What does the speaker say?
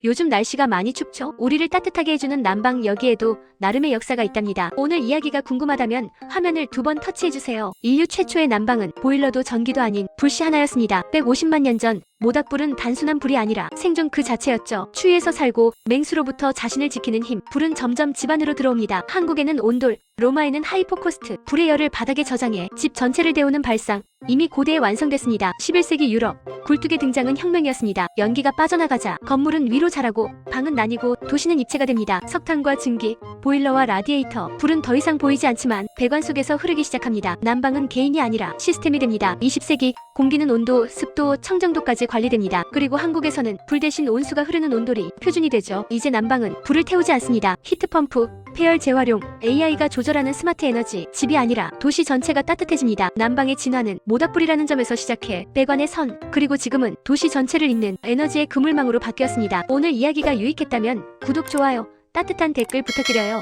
요즘 날씨가 많이 춥죠? 우리를 따뜻하게 해주는 난방, 여기에도 나름의 역사가 있답니다. 오늘 이야기가 궁금하다면 화면을 2번 터치해주세요. 인류 최초의 난방은 보일러도 전기도 아닌 불씨 하나였습니다. 150만 년 전 모닥불은 단순한 불이 아니라 생존 그 자체였죠. 추위에서 살고 맹수로부터 자신을 지키는 힘. 불은 점점 집 안으로 들어옵니다. 한국에는 온돌, 로마에는 하이포코스트, 불의 열을 바닥에 저장해 집 전체를 데우는 발상. 이미 고대에 완성됐습니다. 11세기 유럽, 굴뚝의 등장은 혁명이었습니다. 연기가 빠져나가자 건물은 위로 자라고 방은 나뉘고 도시는 입체가 됩니다. 석탄과 증기, 보일러와 라디에이터, 불은 더 이상 보이지 않지만 배관 속에서 흐르기 시작합니다. 난방은 개인이 아니라 시스템이 됩니다. 20세기 공기는 온도, 습도, 청정도까지 관리됩니다. 그리고 한국에서는 불 대신 온수가 흐르는 온돌이 표준이 되죠. 이제 난방은 불을 태우지 않습니다. 히트펌프, 폐열 재활용, AI가 조절하는 스마트 에너지, 집이 아니라 도시 전체가 따뜻해집니다. 난방의 진화는 모닥불이라는 점에서 시작해 배관의 선, 그리고 지금은 도시 전체를 잇는 에너지의 그물망으로 바뀌었습니다. 오늘 이야기가 유익했다면 구독, 좋아요, 따뜻한 댓글 부탁드려요.